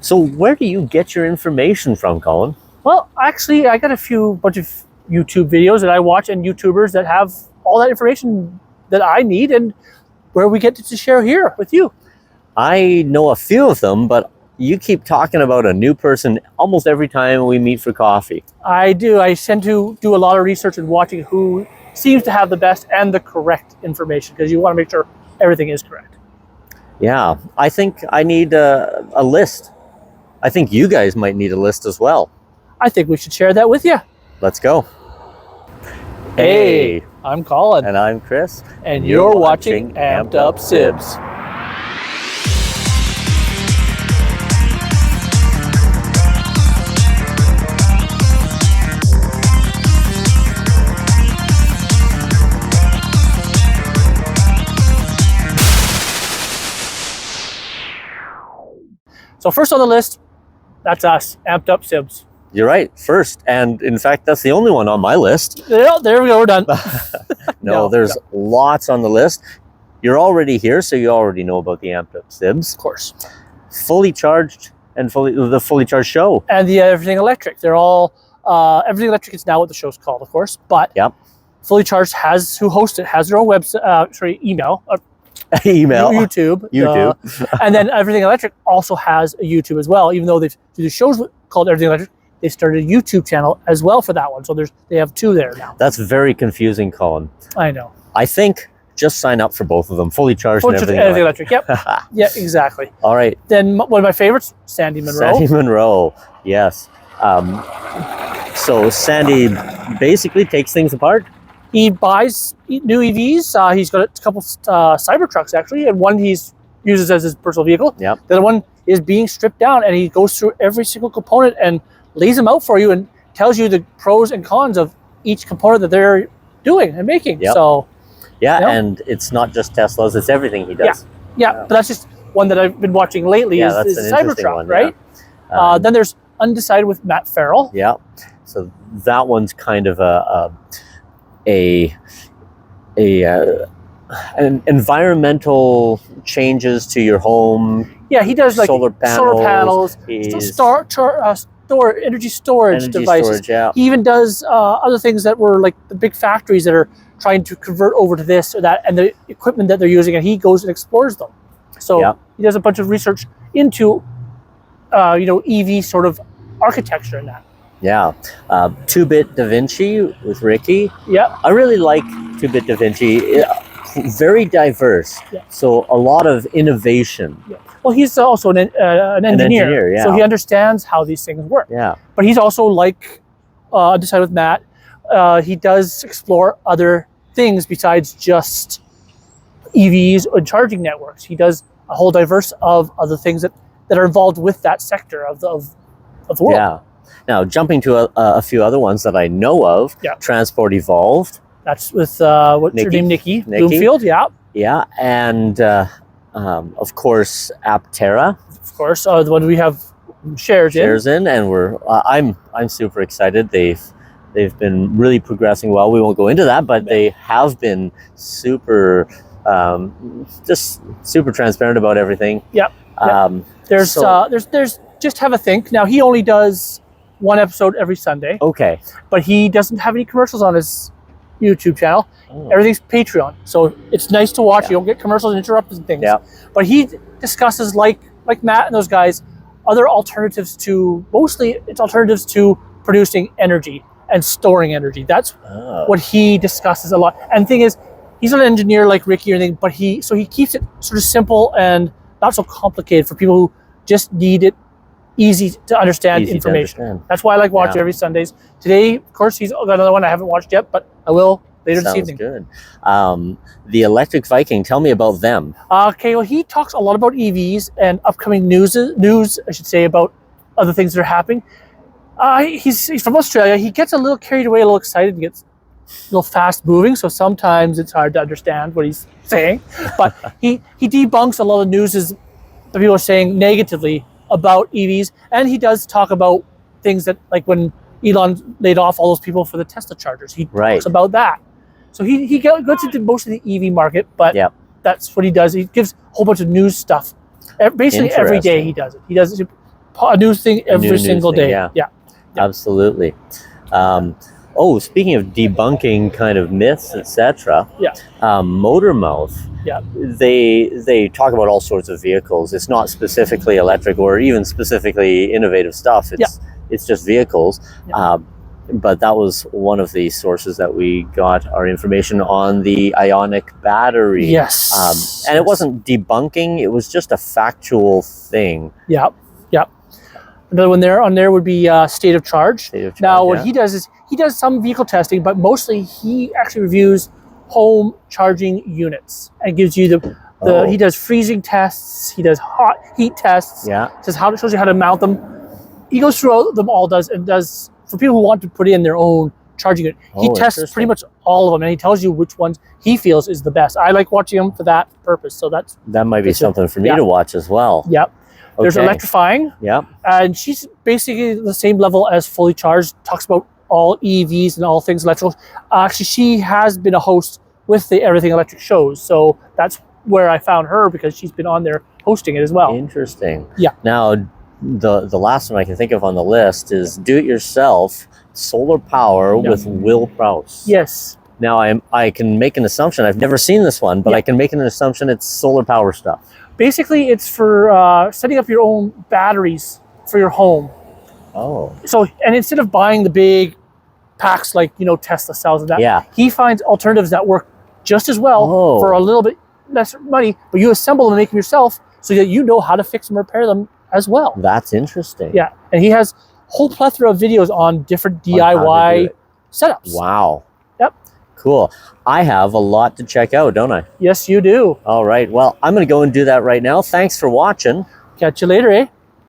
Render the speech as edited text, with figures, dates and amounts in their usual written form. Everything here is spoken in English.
So where do you get your information from, Colin? Well, actually, I got bunch of YouTube videos that I watch and YouTubers that have all that information that I need and where we get to share here with you. I know a few of them, but you keep talking about a new person almost every time we meet for coffee. I do. I tend to do a lot of research and watching who seems to have the best and the correct information, because you want to make sure everything is correct. Yeah, I think I need a list. I think you guys might need a list as well. I think we should share that with you. Let's go. Hey, I'm Colin. And I'm Chris. And you're watching Amped Up Sibs. So first on the list, that's us, Amped Up Sibs. You're right, first. And in fact, that's the only one on my list. Yeah, there we go, we're done. No, there's lots on the list. You're already here, so you already know about the Amped Up Sibs. Of course. Fully charged and the fully charged show. And the Everything Electric. They're all, Everything Electric is now what the show's called, of course. But yep. Fully Charged who hosts it, has their own website, email. YouTube. And then Everything Electric also has a YouTube as well. Even though they do the shows called Everything Electric, they started a YouTube channel as well for that one. So they have two there now. That's very confusing, Colin. I know. I think just sign up for both of them. Fully Charged and Everything Electric. Yep. Yeah, exactly. All right. Then one of my favorites, Sandy Munro. Sandy Munro, yes. So Sandy basically takes things apart. He buys new EVs. He's got a couple Cybertrucks, actually, and one he uses as his personal vehicle. Yep. The other one is being stripped down, and he goes through every single component and lays them out for you and tells you the pros and cons of each component that they're doing and making. Yep. So, yeah, and it's not just Teslas, it's everything he does. Yeah, but that's just one that I've been watching lately is the Cybertruck, one, right? Yeah. Then there's Undecided with Matt Ferrell. Yeah, so that one's kind of an environmental changes to your home. Yeah, he does like solar panels, energy storage devices. Yeah. He even does other things that were like the big factories that are trying to convert over to this or that, and the equipment that they're using, and he goes and explores them. So he does a bunch of research into EV sort of architecture and that. Yeah, Tubi Da Vinci with Ricky. Yeah, I really like Tubi Da Vinci. Very diverse. Yeah. So a lot of innovation. Yeah. Well, he's also an engineer, yeah. So he understands how these things work. Yeah. But he's also like Undecided with Matt. He does explore other things besides just EVs or charging networks. He does a whole diverse of other things that are involved with that sector of the world. Yeah. Now, jumping to a few other ones that I know of, Transport Evolved. That's with, what's her name, Nikki Bloomfield, Yeah, and of course, Aptera. Of course, the one we have shares in. And I'm super excited. They've been really progressing well. We won't go into that, but they have been super, just super transparent about everything. Yep. There's just have a think. Now he only does one episode every Sunday. Okay. But he doesn't have any commercials on his YouTube channel. Everything's Patreon, so it's nice to watch. You don't get commercials and interruptions and things. But he discusses, like Matt and those guys, other alternatives to producing energy and storing energy. That's what he discusses a lot. And the thing is, he's not an engineer like Ricky or anything, but he keeps it sort of simple and not so complicated for people who just need it easy to understand information. That's why I like watching every Sundays. Today, of course, he's got another one I haven't watched yet, but I will later this evening. Sounds good. The Electric Viking, tell me about them. Okay, well, he talks a lot about EVs and upcoming news, I should say, about other things that are happening. He's from Australia. He gets a little carried away, a little excited, and gets a little fast moving, so sometimes it's hard to understand what he's saying. But he debunks a lot of news that people are saying negatively about EVs, and he does talk about things that, like when Elon laid off all those people for the Tesla chargers. He talks about that. So he goes into most of the EV market, but that's what he does. He gives a whole bunch of news stuff. Basically every day he does it. He does it a new thing every new single thing, day. yeah. Yeah. Absolutely. Oh, speaking of debunking kind of myths, etc. Yeah. Motormouth. Yeah. They talk about all sorts of vehicles. It's not specifically electric or even specifically innovative stuff. It's just vehicles. Yeah. But that was one of the sources that we got our information on, the ionic battery. Yes. And it wasn't debunking, it was just a factual thing. Yeah. Yeah. Another one there on there would be state of charge. State of charge, now, what he does is he does some vehicle testing, but mostly he actually reviews home charging units and gives you the he does freezing tests, he does hot heat tests. Yeah. Shows you how to mount them. He goes through them all, does for people who want to put in their own charging unit. He tests pretty much all of them, and he tells you which ones he feels is the best. I like watching him for that purpose. So that might be something for me to watch as well. Yep. There's Electrifying. Yep. And she's basically the same level as Fully Charged. Talks about all EVs and all things electrical. Actually, she has been a host with the Everything Electric shows, so that's where I found her, because she's been on there hosting it as well. Interesting. Yeah. Now, the last one I can think of on the list is do-it-yourself solar power with Will Prowse. Yes. Now I can make an assumption. I've never seen this one, but I can make an assumption it's solar power stuff. Basically, it's for setting up your own batteries for your home. Oh. So, and instead of buying the big packs like, Tesla cells and that, he finds alternatives that work just as well for a little bit less money, but you assemble them and make them yourself so that you know how to fix and repair them as well. That's interesting. Yeah, and he has a whole plethora of videos on different DIY setups. Wow. Yep. Cool. I have a lot to check out, don't I? Yes, you do. All right. Well, I'm going to go and do that right now. Thanks for watching. Catch you later, eh?